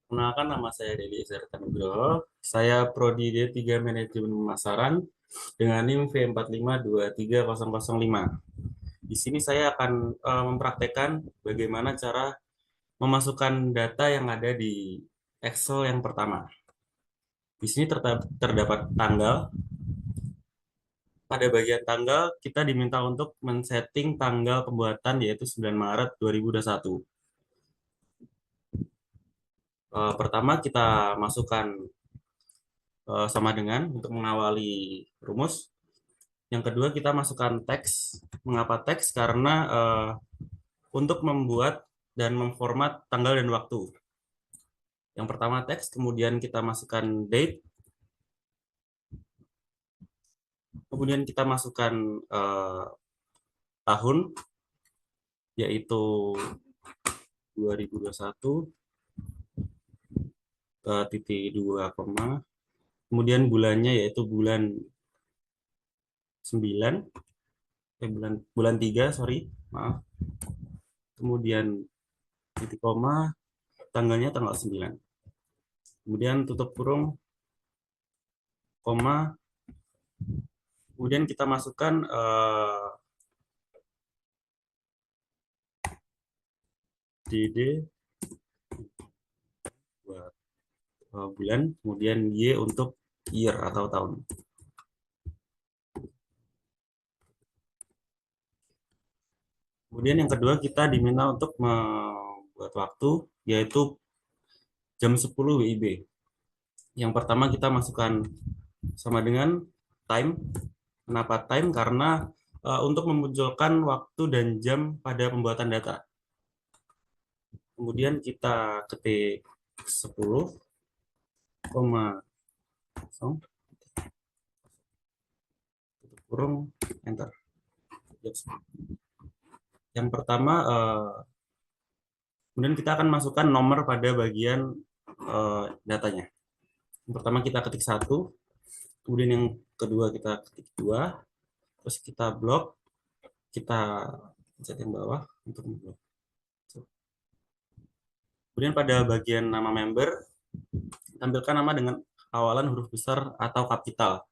Kenalkan, nama saya Dedi Ezra Nugroho. Saya Prodi D3 Manajemen Pemasaran dengan NIM V4523005. Di sini saya akan mempraktekkan bagaimana cara memasukkan data yang ada di Excel yang pertama. Di sini terdapat tanggal. Pada bagian tanggal, kita diminta untuk men-setting tanggal pembuatan yaitu 9 Maret 2021. Pertama, kita masukkan sama dengan untuk mengawali rumus. Yang kedua, kita masukkan teks. Mengapa teks? Karena untuk membuat dan memformat tanggal dan waktu. Yang pertama teks, kemudian kita masukkan date, kemudian kita masukkan tahun, yaitu 2021, titik 2, kemudian bulannya yaitu bulan 9, bulan 3, sorry, maaf. Kemudian titik koma, tanggalnya tanggal 9. Kemudian tutup kurung, koma, kemudian kita masukkan DD buat bulan, kemudian Y untuk year atau tahun. Kemudian yang kedua, kita diminta untuk membuat waktu, yaitu jam 10 WIB. Yang pertama kita masukkan sama dengan time. Kenapa time? Karena untuk memunculkan waktu dan jam pada pembuatan data. Kemudian kita ketik 10, kurung, enter. Yang pertama, kemudian kita akan masukkan nomor pada bagian datanya. Yang pertama kita ketik 1, kemudian yang kedua kita ketik 2, terus kita blok, kita pencet yang bawah untuk memblok. Kemudian pada bagian nama member, tampilkan nama dengan awalan huruf besar atau kapital.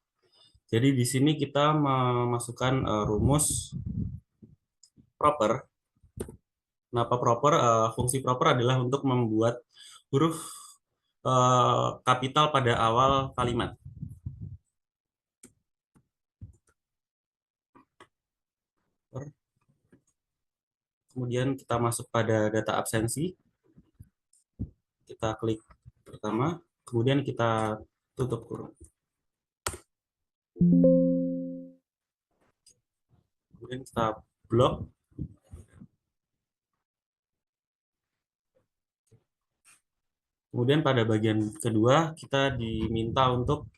Jadi di sini kita memasukkan rumus proper. Kenapa proper? Fungsi proper adalah untuk membuat huruf kapital pada awal kalimat. Kemudian kita masuk pada data absensi. Kita klik pertama, kemudian kita tutup kurung. Kemudian kita blok. Kemudian pada bagian kedua kita diminta untuk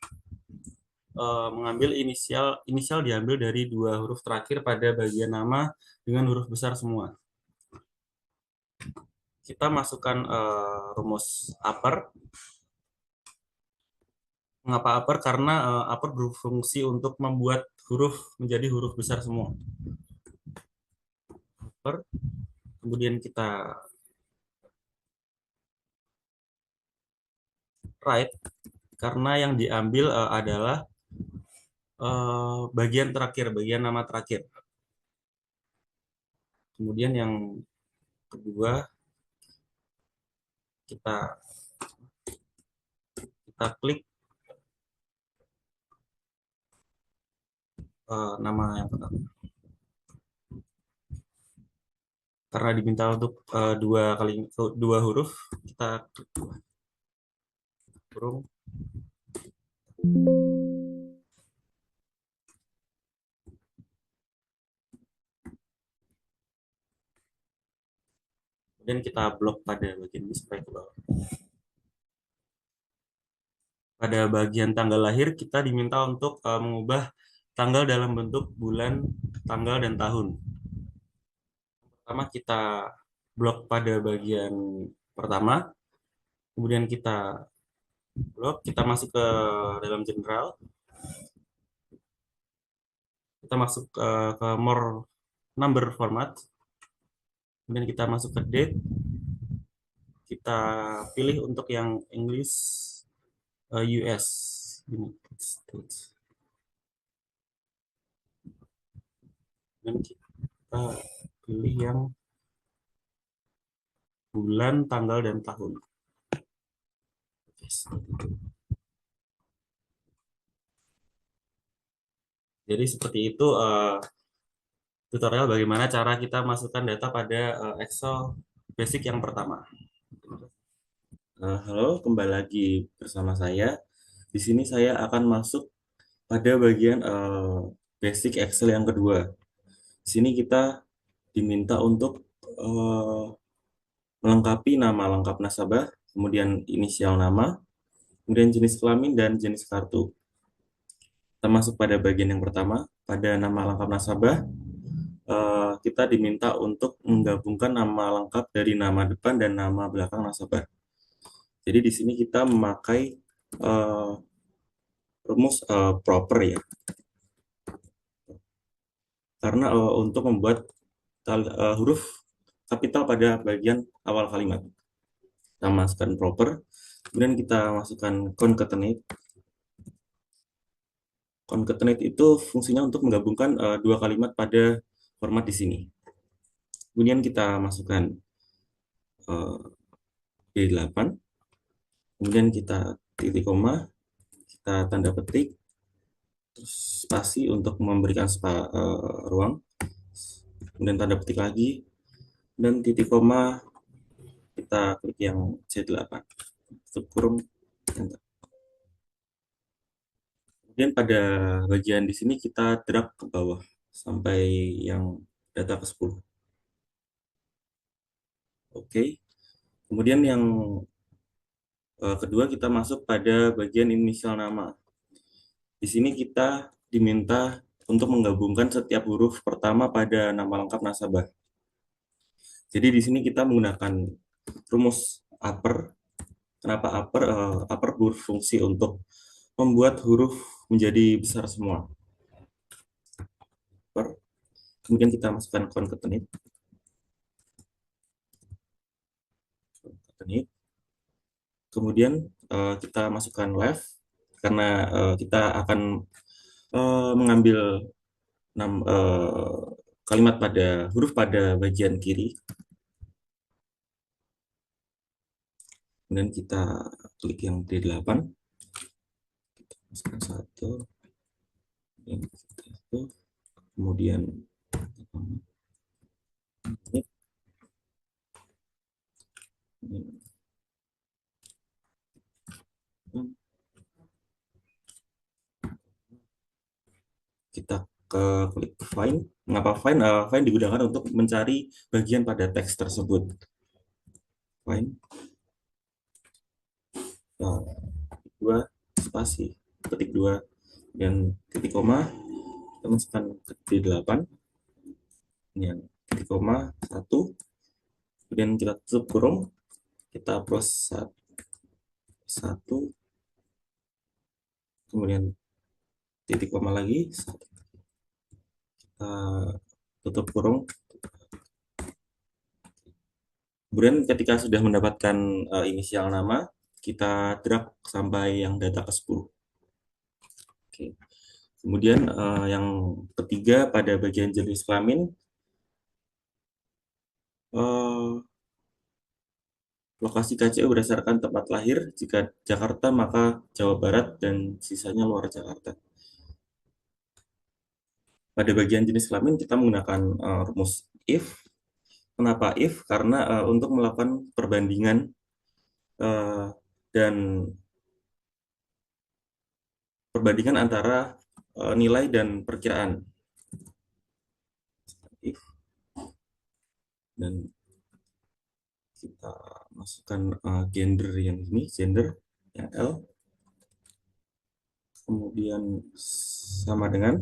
mengambil inisial diambil dari dua huruf terakhir pada bagian nama dengan huruf besar semua. Kita masukkan rumus upper. Mengapa upper? Karena upper berfungsi untuk membuat huruf menjadi huruf besar semua. Upper. Kemudian kita right, karena yang diambil adalah bagian terakhir, bagian nama terakhir. Kemudian yang kedua, kita klik nama yang pertama. Karena diminta untuk dua huruf, kita klik kurung. Kemudian kita blok pada bagian ini sampai ke bawah. Pada bagian tanggal lahir, kita diminta untuk mengubah tanggal dalam bentuk bulan, tanggal, dan tahun. Pertama kita blok pada bagian pertama, kemudian kita blok, kita masuk ke dalam general, kita masuk ke more number format, kemudian kita masuk ke date, kita pilih untuk yang English US, United States. Dan kita pilih yang bulan, tanggal, dan tahun. Yes. Jadi seperti itu tutorial bagaimana cara kita masukkan data pada Excel basic yang pertama. Halo, kembali lagi bersama saya. Di sini saya akan masuk pada bagian basic Excel yang kedua. Di sini kita diminta untuk melengkapi nama lengkap nasabah, kemudian inisial nama, kemudian jenis kelamin dan jenis kartu. Kita masuk pada bagian yang pertama, pada nama lengkap nasabah. Kita diminta untuk menggabungkan nama lengkap dari nama depan dan nama belakang nasabah. Jadi di sini kita memakai rumus proper ya, karena untuk membuat huruf kapital pada bagian awal kalimat. Kita masukkan proper, kemudian kita masukkan concatenate. Concatenate itu fungsinya untuk menggabungkan dua kalimat pada format di sini. Kemudian kita masukkan B8, kemudian kita titik koma, kita tanda petik, terus spasi untuk memberikan ruang, kemudian tanda petik lagi, dan titik koma kita klik yang C8, tutup kurung, enter. Kemudian pada bagian di sini kita drag ke bawah sampai yang data ke-10. Oke. Kemudian yang kedua kita masuk pada bagian inisial nama. Di sini kita diminta untuk menggabungkan setiap huruf pertama pada nama lengkap nasabah. Jadi di sini kita menggunakan rumus upper. Kenapa upper? Upper berfungsi untuk membuat huruf menjadi besar semua. Upper. Kemudian kita masukkan concatenate. Kemudian kita masukkan left karena kita akan mengambil kalimat pada huruf pada bagian kiri. Kemudian kita klik yang D8. Kita masukkan satu. Kemudian kita ke klik find. Mengapa find? Find digunakan untuk mencari bagian pada teks tersebut. Find. Dua spasi, ketik 2 dan titik koma, kita masukkan ketik 8, yang titik koma 1, kemudian kita tutup kurung, kita plus 1, kemudian titik koma lagi 1, kita tutup kurung. Kemudian ketika sudah mendapatkan inisial nama, kita drag sampai yang data ke-10. Oke. Kemudian yang ketiga pada bagian jenis kelamin, lokasi KCU berdasarkan tempat lahir. Jika Jakarta maka Jawa Barat dan sisanya luar Jakarta. Pada bagian jenis kelamin kita menggunakan rumus if. Kenapa if? Karena untuk melakukan perbandingan dan perbandingan antara nilai dan perkiraan. If. Dan kita masukkan gender yang ini, gender yang L. Kemudian sama dengan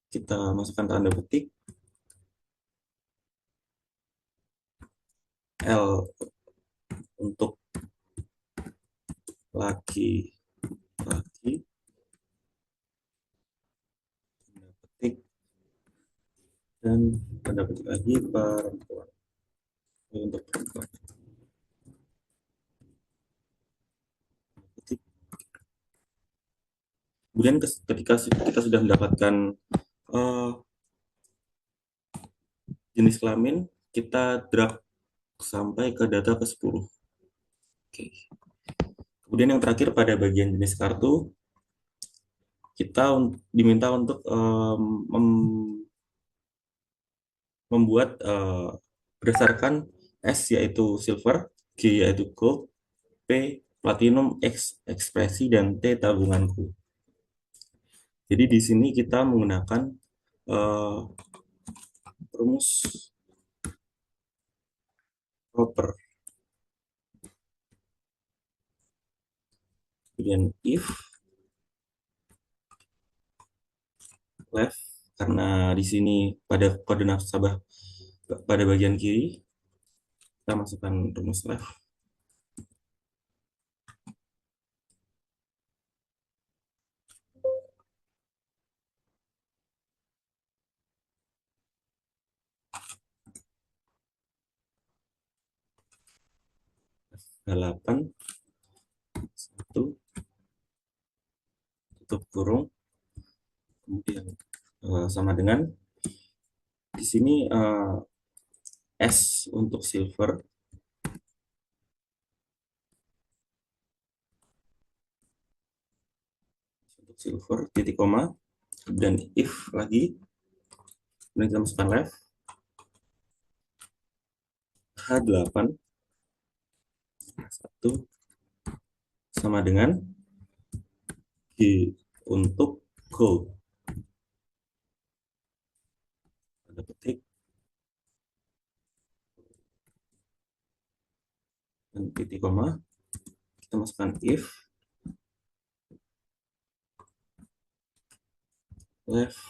kita masukkan tanda petik L untuk laki tanda petik dan tanda petik lagi perempuan. untuk perempuan. Kemudian ketika kita sudah mendapatkan uh, jenis kelamin, kita drag sampai ke data ke-10. Oke. Kemudian yang terakhir pada bagian jenis kartu, kita diminta untuk membuat berdasarkan S yaitu silver, G yaitu gold, P platinum, X ekspresi, dan T tabunganku. Jadi di sini kita menggunakan rumus proper. Kemudian if left, karena di sini pada kode nasabah pada bagian kiri kita masukkan rumus left. F8 1 tutup kurung, kemudian sama dengan di sini S untuk silver, titik koma, dan if lagi, kemudian kita masukkan left, H8 1 sama dengan G untuk gold, tanda petik, dan titik koma, kita masukkan if left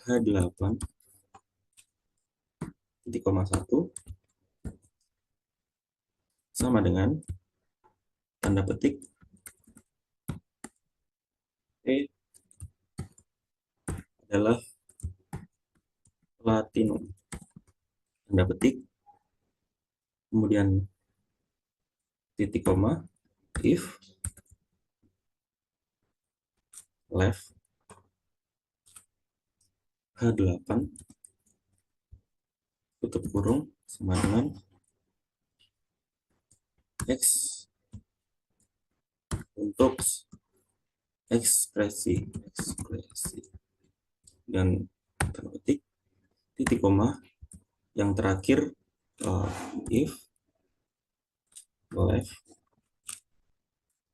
H8 titik koma 1 sama dengan tanda petik E adalah platinum, tanda petik, kemudian titik koma, if left H8 tutup kurung sama dengan X untuk ekspresi, dan tanda petik, titik koma, yang terakhir if left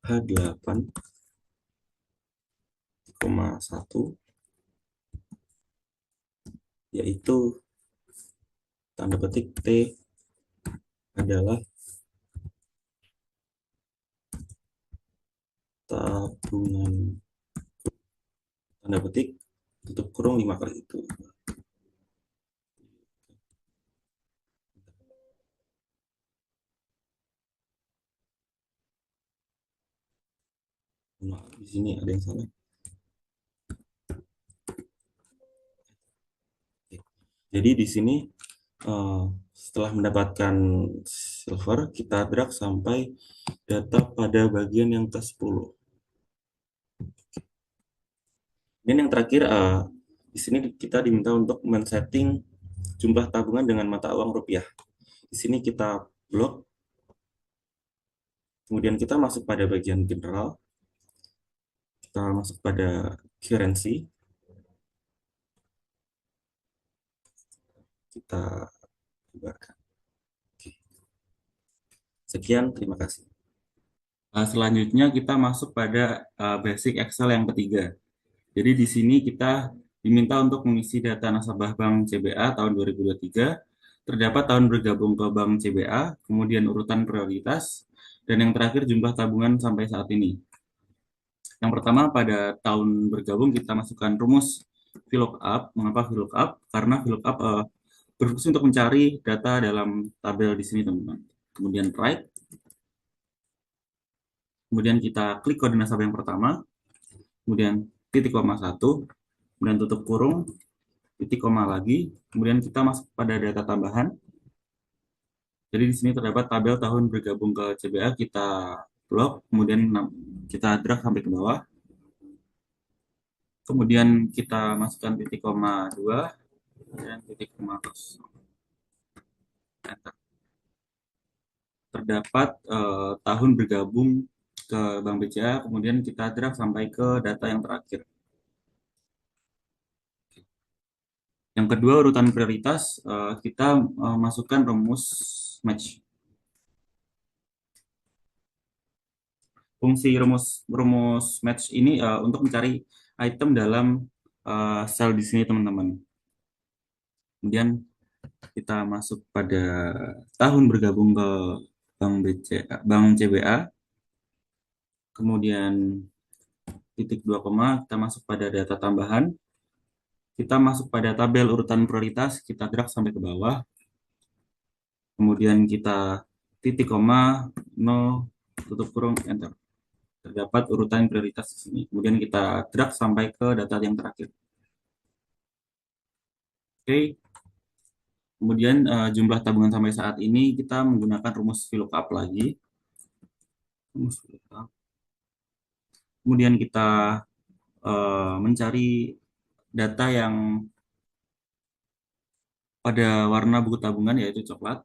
H8 koma 1 yaitu tanda petik T adalah tabungan, tanda petik, tutup kurung 5 kali itu. Nah, di sini ada yang salah. Jadi di sini setelah mendapatkan silver, kita drag sampai data pada bagian yang ke-10. Dan yang terakhir, di sini kita diminta untuk men-setting jumlah tabungan dengan mata uang rupiah. Di sini kita blok, kemudian kita masuk pada bagian general, kita masuk pada currency, kita bubarkan. Sekian, terima kasih. Selanjutnya kita masuk pada basic Excel yang ketiga. Jadi di sini kita diminta untuk mengisi data nasabah Bank CBA tahun 2023, terdapat tahun bergabung ke Bank CBA, kemudian urutan prioritas, dan yang terakhir jumlah tabungan sampai saat ini. Yang pertama pada tahun bergabung kita masukkan rumus VLOOKUP. Mengapa VLOOKUP? Karena VLOOKUP berfungsi untuk mencari data dalam tabel di sini, teman-teman. Kemudian right. Kemudian kita klik kode nasabah yang pertama. Kemudian titik koma 1. Kemudian tutup kurung, titik koma lagi. Kemudian kita masuk pada data tambahan. Jadi di sini terdapat tabel tahun bergabung ke CBA, kita blok, kemudian kita drag sampai ke bawah, kemudian kita masukkan titik koma 2 dan titik koma kosong. Enter. Terdapat tahun bergabung ke Bank BCA, kemudian kita drag sampai ke data yang terakhir. Yang kedua, urutan prioritas, kita masukkan rumus match. Fungsi rumus rumus match ini untuk mencari item dalam sel di sini, teman-teman. Kemudian kita masuk pada tahun bergabung ke Bank BCA, Bank CBA. Kemudian titik 2 koma, kita masuk pada data tambahan. Kita masuk pada tabel urutan prioritas, kita drag sampai ke bawah. Kemudian kita titik koma 0 tutup kurung enter. Terdapat urutan prioritas di sini. Kemudian kita drag sampai ke data yang terakhir. Oke. Kemudian jumlah tabungan sampai saat ini kita menggunakan rumus VLOOKUP lagi. Rumus VLOOKUP. Kemudian kita mencari data yang pada warna buku tabungan, yaitu coklat.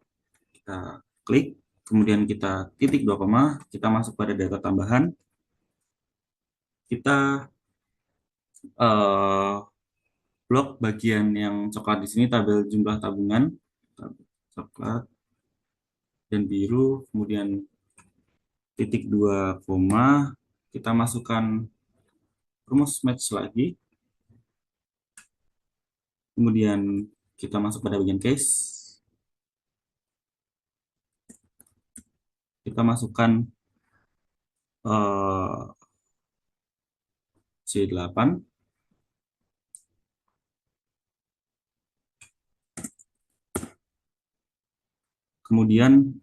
Kita klik, kemudian kita titik 2 koma, kita masuk pada data tambahan. Kita blok bagian yang coklat di sini, tabel jumlah tabungan, coklat dan biru, kemudian titik 2 koma, kita masukkan rumus match lagi, kemudian kita masuk pada bagian case, kita masukkan C8, kemudian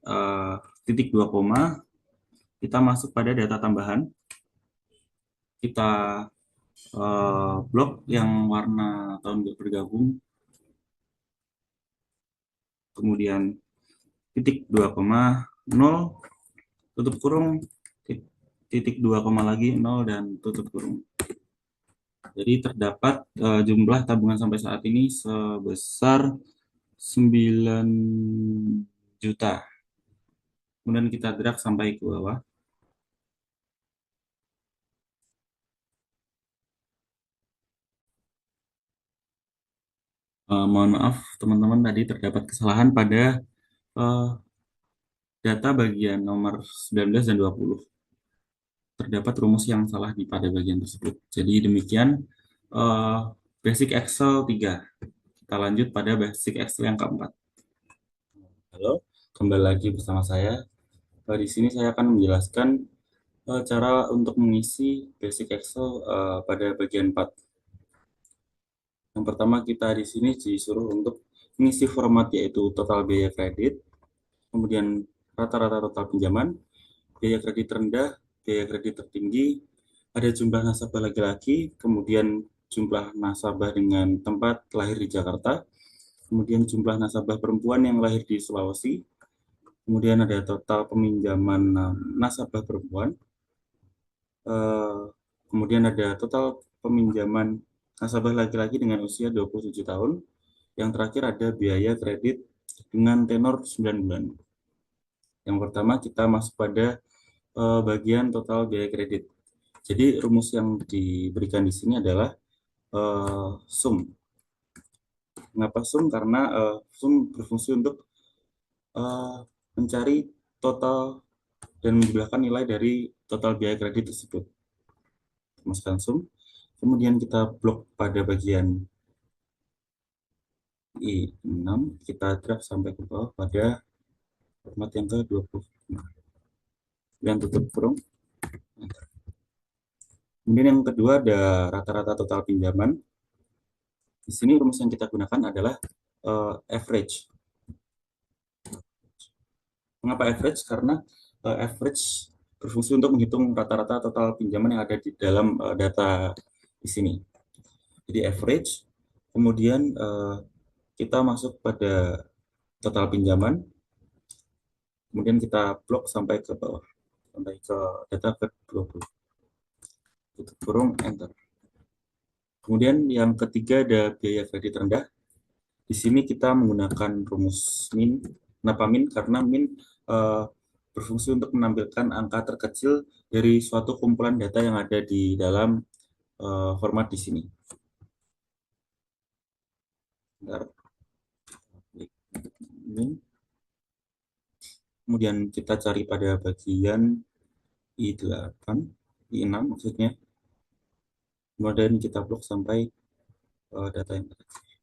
titik 2 koma, kita masuk pada data tambahan, kita blok yang warna tahun bergabung, kemudian titik 2 koma 0 tutup kurung, titik 2 koma lagi 0 dan tutup kurung. Jadi terdapat jumlah tabungan sampai saat ini sebesar 9 juta. Kemudian kita drag sampai ke bawah. Mohon maaf teman-teman, tadi terdapat kesalahan pada data bagian nomor 19 dan 20. Terdapat rumus yang salah di pada bagian tersebut. Jadi demikian basic Excel 3. Kita lanjut pada basic Excel yang keempat. Halo, kembali lagi bersama saya. Di sini saya akan menjelaskan cara untuk mengisi basic Excel pada bagian 4. Yang pertama, kita di sini disuruh untuk mengisi format, yaitu total biaya kredit, kemudian rata-rata total pinjaman, biaya kredit rendah, biaya kredit tertinggi, ada jumlah nasabah laki-laki, kemudian jumlah nasabah dengan tempat lahir di Jakarta, kemudian jumlah nasabah perempuan yang lahir di Sulawesi, kemudian ada total peminjaman nasabah perempuan, kemudian ada total peminjaman nasabah laki-laki dengan usia 27 tahun, yang terakhir ada biaya kredit dengan tenor 9 bulan. Yang pertama kita masuk pada bagian total biaya kredit. Jadi rumus yang diberikan di sini adalah sum. Mengapa sum? Karena sum berfungsi untuk mencari total dan menjumlahkan nilai dari total biaya kredit tersebut. Masukkan sum. Kemudian kita blok pada bagian I6, kita drag sampai ke bawah pada format yang ke-20. Dan tutup kurung. Kemudian yang kedua ada rata-rata total pinjaman. Di sini rumus yang kita gunakan adalah average. Mengapa average? Karena average berfungsi untuk menghitung rata-rata total pinjaman yang ada di dalam data di sini. Jadi average, kemudian kita masuk pada total pinjaman, Kemudian kita blok sampai ke bawah, sampai ke data ke 20. Tutup kurung, enter. Kemudian yang ketiga ada biaya kredit rendah. Di sini kita menggunakan rumus min. Kenapa min? Karena min eh, berfungsi untuk menampilkan angka terkecil dari suatu kumpulan data yang ada di dalam format di sini. Bentar. Min. Kemudian kita cari pada bagian I8, I6 maksudnya. Kemudian kita blok sampai data yang terkecil.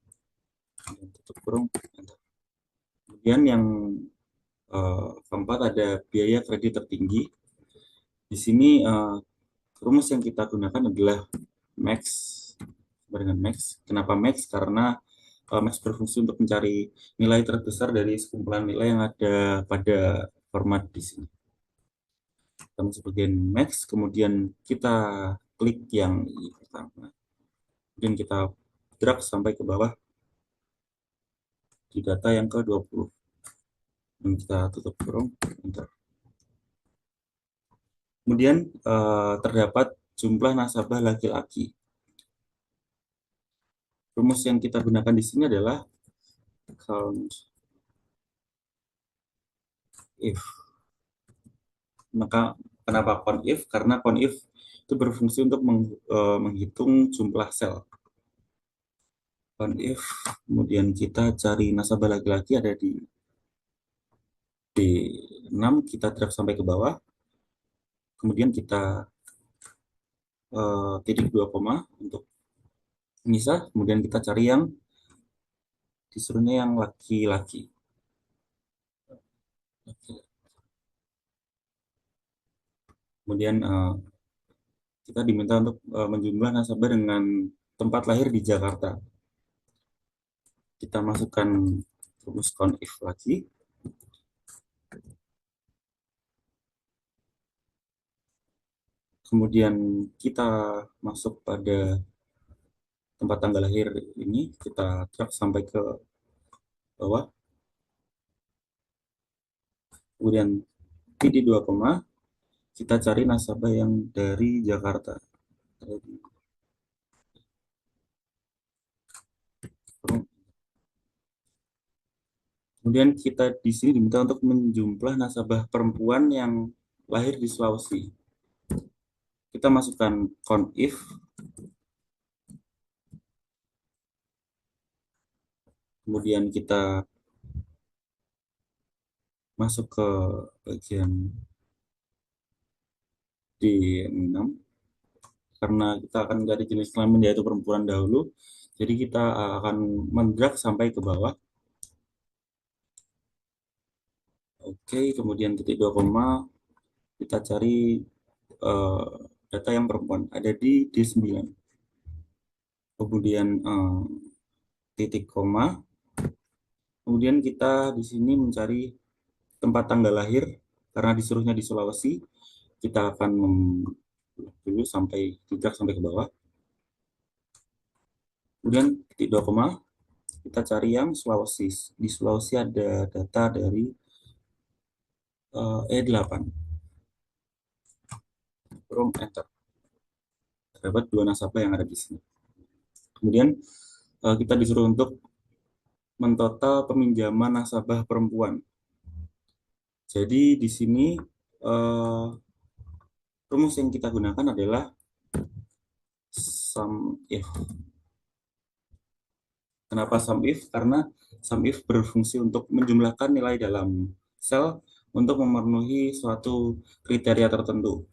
Tutup kurung, enter. Kemudian yang keempat ada biaya kredit tertinggi. Di sini rumus yang kita gunakan adalah max dengan max. Kenapa max? Karena max berfungsi untuk mencari nilai terbesar dari sekumpulan nilai yang ada pada format di sini. Kita masuk bagian max, kemudian kita klik yang pertama. Kemudian kita drag sampai ke bawah di data yang ke-20. Dan kita tutup kurung, enter. Kemudian terdapat jumlah nasabah laki-laki. Rumus yang kita gunakan di sini adalah count if. Maka kenapa count if? Karena count if itu berfungsi untuk menghitung jumlah sel. Count if, kemudian kita cari nasabah laki-laki ada di D6, kita drag sampai ke bawah. Kemudian kita titik 2 koma untuk misah. Kemudian kita cari yang disuruhnya yang laki-laki. Kemudian kita diminta untuk menjumlah nasabah dengan tempat lahir di Jakarta. Kita masukkan rumus count if lagi. Kemudian kita masuk pada tempat tanggal lahir ini, kita drag sampai ke bawah. Kemudian titik 2 koma, kita cari nasabah yang dari Jakarta. Kemudian kita di sini diminta untuk menjumlah nasabah perempuan yang lahir di Sulawesi. Kita masukkan count if. Kemudian kita masuk ke bagian D6. Karena kita akan mencari jenis kelamin yaitu perempuan dahulu. Jadi kita akan mendrag sampai ke bawah. Oke, kemudian titik 2 koma, kita cari data yang perempuan ada di D9. Kemudian titik koma. Kemudian kita di sini mencari tempat tanggal lahir karena disuruhnya di Sulawesi. Kita akan dulu sampai tidak sampai ke bawah. Kemudian titik 2 koma, kita cari yang Sulawesi. Di Sulawesi ada data dari E8. Kurung, enter. Terdapat 2 nasabah yang ada di sini. Kemudian kita disuruh untuk mentotal peminjaman nasabah perempuan. Jadi di sini rumus yang kita gunakan adalah sum if. Kenapa sum if? Karena sum if berfungsi untuk menjumlahkan nilai dalam sel untuk memenuhi suatu kriteria tertentu.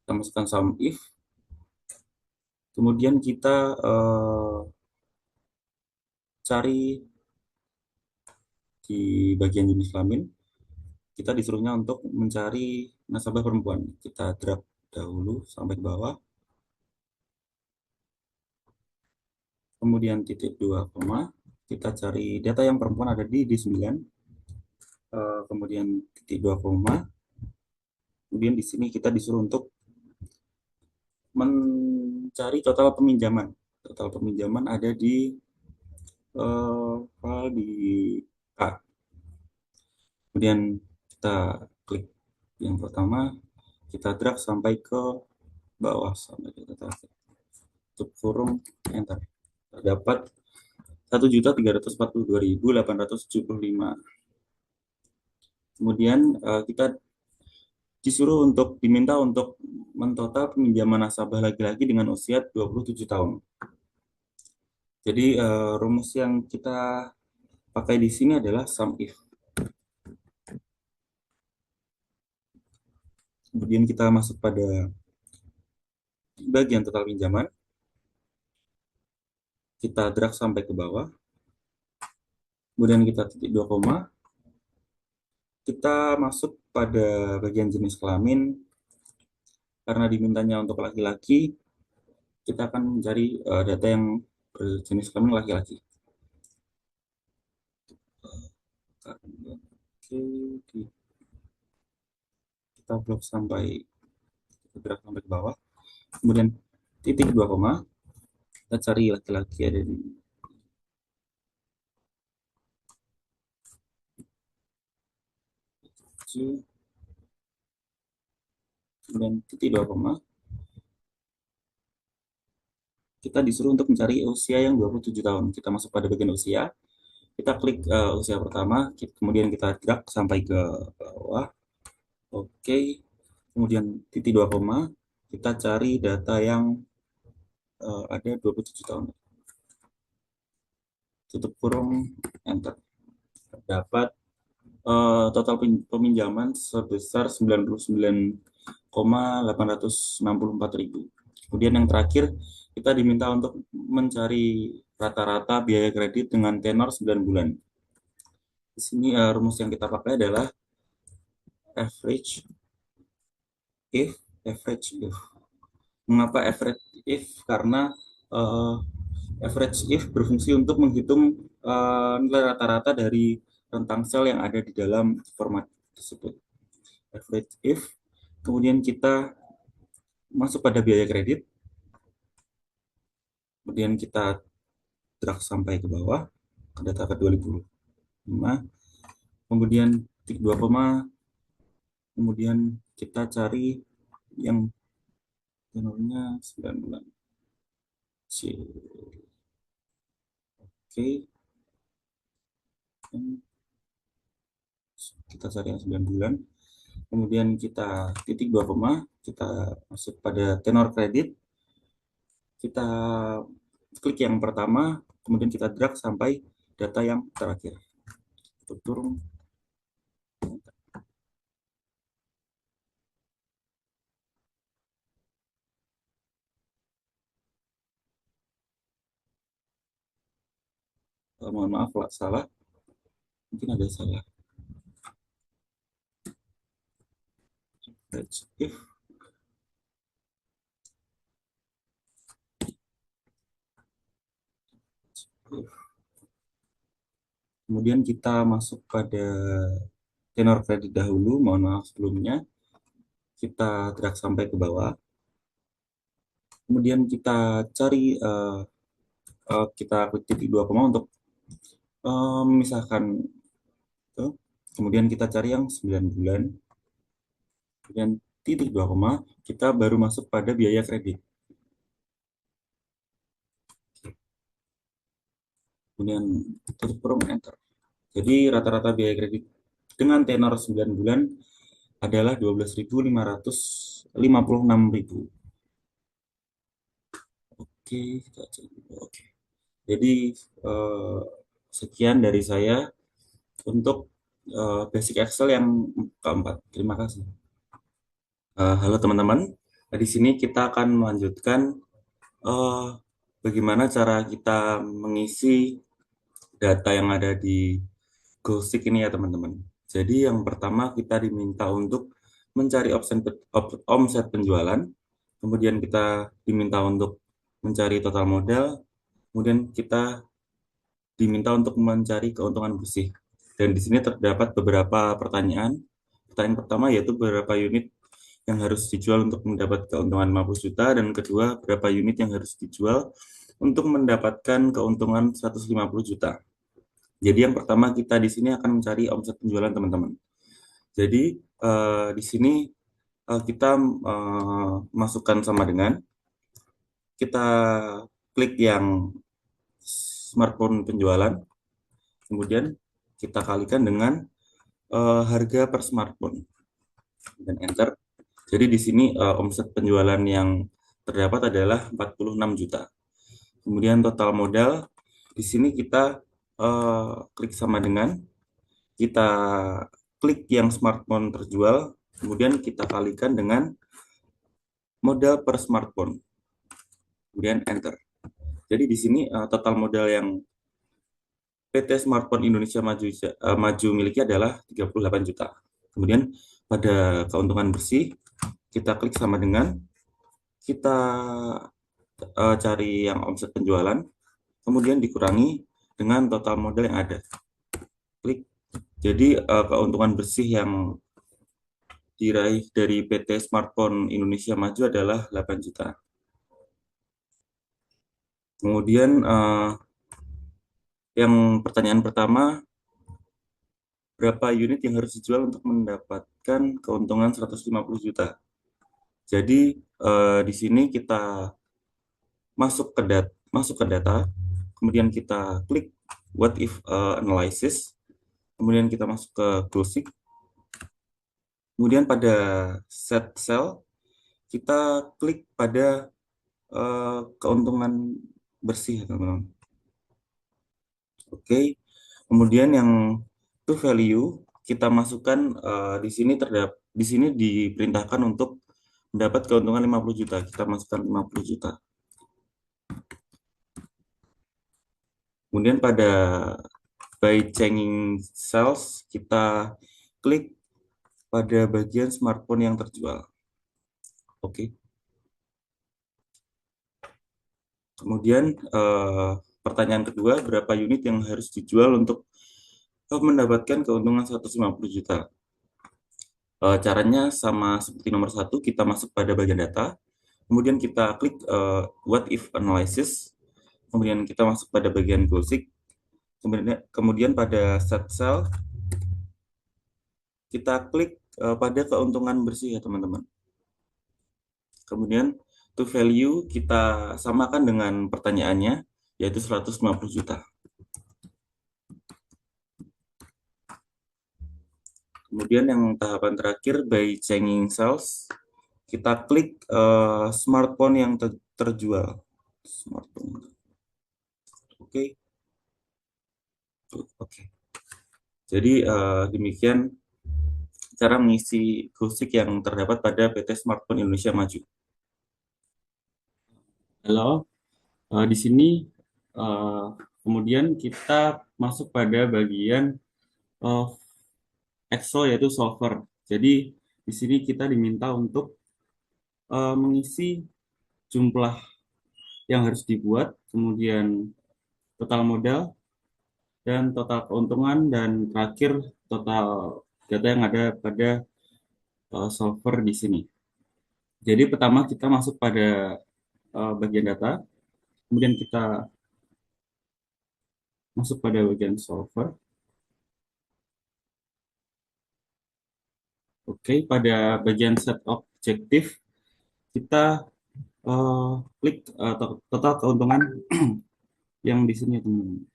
Kita masukkan sum if. Kemudian kita cari di bagian jenis kelamin. Kita disuruhnya untuk mencari nasabah perempuan. Kita drag dahulu sampai ke bawah. Kemudian titik 2 koma, kita cari data yang perempuan ada di D9. Kemudian titik 2 koma. Kemudian di sini kita disuruh untuk mencari total peminjaman. Total peminjaman ada di file di K. Kemudian kita klik yang pertama, kita drag sampai ke bawah sampai kita tarik. Tutup kurung, enter. Terdapat 1.342.875. Kemudian kita diminta untuk mentotal peminjaman nasabah laki-laki dengan usia 27 tahun. Jadi rumus yang kita pakai di sini adalah sum if. Kemudian kita masuk pada bagian total pinjaman. Kita drag sampai ke bawah. Kemudian kita titik 2 koma. Kita masuk pada bagian jenis kelamin. Karena dimintanya untuk laki-laki, kita akan mencari data yang berjenis kelamin laki-laki. Oke, kita blok sampai drag sampai ke bawah. Kemudian titik 2 koma. Kita cari laki-laki ada di sini. Kemudian titik 2 koma. Kita disuruh untuk mencari usia yang 27 tahun. Kita masuk pada bagian usia. Kita klik usia pertama, kemudian kita drag sampai ke bawah. Oke. Kemudian titik 2 koma. Kita cari data yang ada 27 tahun. Tutup kurung, enter. Dapat total peminjaman sebesar 99,864.000. Kemudian yang terakhir, kita diminta untuk mencari rata-rata biaya kredit dengan tenor 9 bulan. Di sini rumus yang kita pakai adalah average if. Mengapa average if? Karena average if berfungsi untuk menghitung nilai rata-rata dari rentang sel yang ada di dalam format tersebut. Average if. Kemudian kita masuk pada biaya kredit. Kemudian kita drag sampai ke bawah ke data ke 2005. Kemudian titik 2 koma. Kemudian kita cari yang tenornya 9 bulan. Oke. Kita cari yang 9 bulan. Kemudian kita titik 2 koma. Kita masuk pada tenor kredit. Kita klik yang pertama. Kemudian kita drag sampai data yang terakhir. Turun. Mohon maaf kalau salah. Mungkin ada salah. If. Kemudian kita masuk pada tenor kredit dahulu. Mohon maaf sebelumnya. Kita drag sampai ke bawah. Kemudian kita cari, kita klik titik 2 koma untuk memisahkan. Kemudian kita cari yang 9 bulan. Kemudian titik 2 koma, kita baru masuk pada biaya kredit. Kemudian tutup kurung, enter. Jadi rata-rata biaya kredit dengan tenor 9 bulan adalah 12.556.000. Oke, kita cek. Oke. Jadi sekian dari saya untuk basic Excel yang keempat. Terima kasih. Halo teman-teman. Di sini kita akan melanjutkan bagaimana cara kita mengisi data yang ada di GoSeek ini ya teman-teman. Jadi yang pertama kita diminta untuk mencari omset penjualan, kemudian kita diminta untuk mencari total modal, kemudian kita diminta untuk mencari keuntungan bersih. Dan di sini terdapat beberapa pertanyaan. Pertanyaan pertama yaitu berapa unit yang harus dijual untuk mendapat keuntungan 50 juta, dan kedua berapa unit yang harus dijual untuk mendapatkan keuntungan 150 juta. Jadi yang pertama kita di sini akan mencari omset penjualan teman-teman. Jadi di sini kita masukkan sama dengan kita klik yang smartphone penjualan, kemudian kita kalikan dengan harga per smartphone dan enter. Jadi di sini omset penjualan yang terdapat adalah 46 juta. Kemudian total modal di sini kita klik sama dengan kita klik yang smartphone terjual, kemudian kita kalikan dengan modal per smartphone, kemudian enter. Jadi di sini total modal yang PT Smartphone Indonesia Maju miliki adalah 38 juta. Kemudian pada keuntungan bersih kita klik sama dengan kita cari yang omset penjualan, kemudian dikurangi dengan total modal yang ada. Klik. Jadi keuntungan bersih yang diraih dari PT Smartphone Indonesia Maju adalah 8 juta. Kemudian yang pertanyaan pertama, berapa unit yang harus dijual untuk mendapatkan keuntungan 150 juta? Jadi di sini kita masuk ke data, kemudian kita klik what if analysis, kemudian kita masuk ke closing, kemudian pada set cell kita klik pada keuntungan bersih, teman-teman. Oke, kemudian yang to value kita masukkan di sini diperintahkan untuk mendapat keuntungan 50 juta. Kita masukkan 50 juta. Kemudian pada by changing cells kita klik pada bagian smartphone yang terjual. Oke. Kemudian pertanyaan kedua, berapa unit yang harus dijual untuk mendapatkan keuntungan 150 juta? Caranya sama seperti nomor satu, kita masuk pada bagian data, kemudian kita klik what if analysis, kemudian kita masuk pada bagian closing, kemudian pada set cell, kita klik pada keuntungan bersih ya teman-teman. Kemudian to value kita samakan dengan pertanyaannya, yaitu 150 juta. Kemudian yang tahapan terakhir by changing cells, kita klik smartphone yang terjual. Smartphone. Oke. Oke. Jadi demikian cara mengisi gosik yang terdapat pada PT Smartphone Indonesia Maju. Halo, di sini kemudian kita masuk pada bagian Excel yaitu solver. Jadi di sini kita diminta untuk mengisi jumlah yang harus dibuat, kemudian total modal dan total keuntungan dan terakhir total data yang ada pada solver di sini. Jadi pertama kita masuk pada bagian data, kemudian kita masuk pada bagian solver. Oke, pada bagian set objektif kita klik total keuntungan yang di sini teman-teman.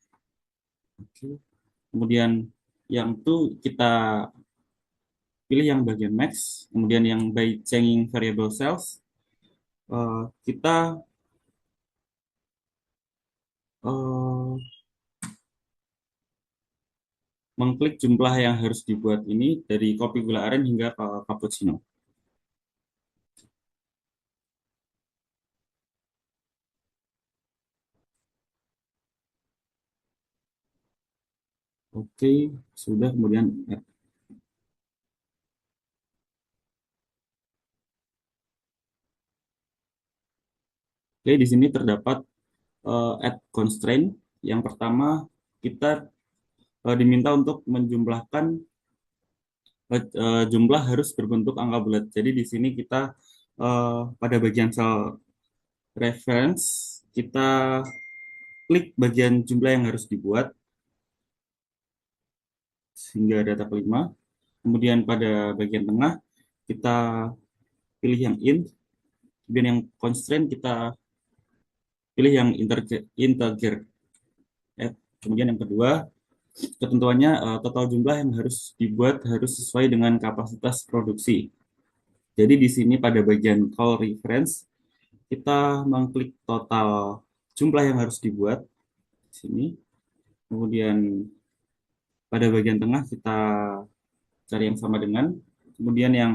Oke. Kemudian yang itu kita pilih yang bagian max, kemudian yang by changing variable cells kita mengklik jumlah yang harus dibuat ini dari kopi gula aren hingga cappuccino. Oke, sudah kemudian oke, di sini terdapat add constraint. Yang pertama, kita diminta untuk menjumlahkan jumlah harus berbentuk angka bulat. Jadi di sini kita pada bagian cell reference kita klik bagian jumlah yang harus dibuat. hingga data kelima. Kemudian pada bagian tengah kita pilih yang int, kemudian yang constraint kita pilih yang integer. Kemudian yang kedua, ketentuannya total jumlah yang harus dibuat harus sesuai dengan kapasitas produksi. Jadi di sini pada bagian call reference kita mengklik total jumlah yang harus dibuat di sini. Kemudian pada bagian tengah kita cari yang sama dengan. Kemudian yang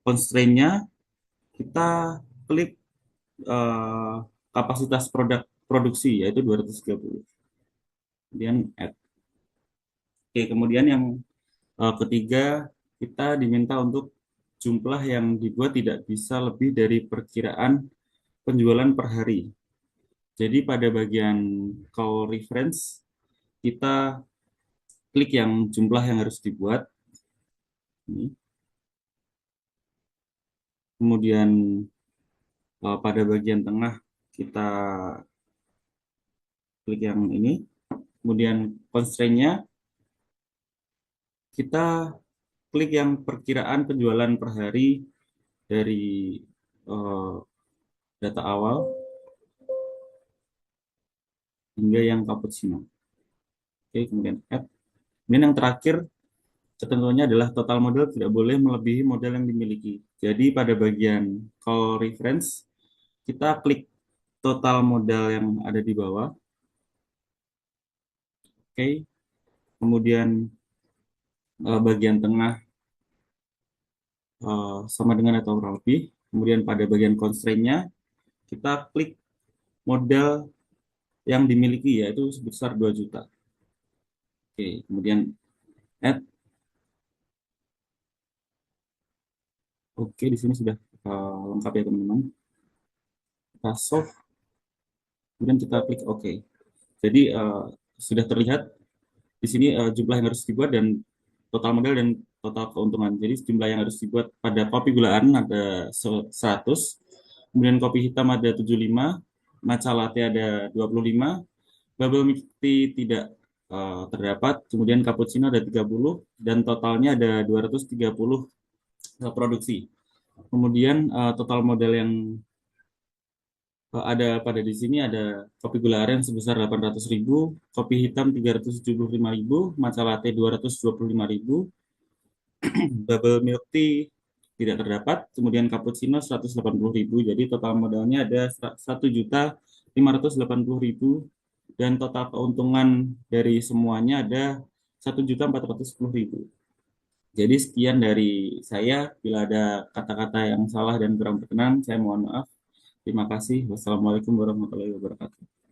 constraint-nya kita klik eh, kapasitas produksi yaitu 230. Kemudian add. Oke, kemudian yang ketiga kita diminta untuk jumlah yang dibuat tidak bisa lebih dari perkiraan penjualan per hari. Jadi pada bagian call reference kita klik yang jumlah yang harus dibuat. Ini. Kemudian pada bagian tengah kita klik yang ini. Kemudian constraint-nya kita klik yang perkiraan penjualan per hari dari uh, data awal hingga yang cappuccino. Oke, kemudian add. Kemudian yang terakhir ketentuannya adalah total modal tidak boleh melebihi modal yang dimiliki. Jadi pada bagian call reference kita klik total modal yang ada di bawah. Oke. Kemudian bagian tengah sama dengan atau kurang lebih. Kemudian pada bagian constraint-nya kita klik modal yang dimiliki yaitu sebesar 2 juta. Oke, kemudian add. Oke, di sini sudah lengkap ya teman-teman. Kita solve, kemudian kita klik OK. Jadi sudah terlihat di sini jumlah yang harus dibuat dan total modal dan total keuntungan. Jadi jumlah yang harus dibuat pada kopi gulaan ada 100, kemudian kopi hitam ada 75, matcha latte ada 25, bubble milk tea tidak terdapat, kemudian cappuccino ada 30, dan totalnya ada 230 produksi. Kemudian total modal yang ada pada di sini ada kopi gula aren sebesar 800.000, kopi hitam 375.000, matcha latte 225.000, bubble milk tea tidak terdapat, kemudian cappuccino 180.000. Jadi total modalnya ada 1.580.000 dan total keuntungan dari semuanya ada 1.410.000. Jadi sekian dari saya. Bila ada kata-kata yang salah dan kurang berkenan, saya mohon maaf. Terima kasih. Wassalamualaikum warahmatullahi wabarakatuh.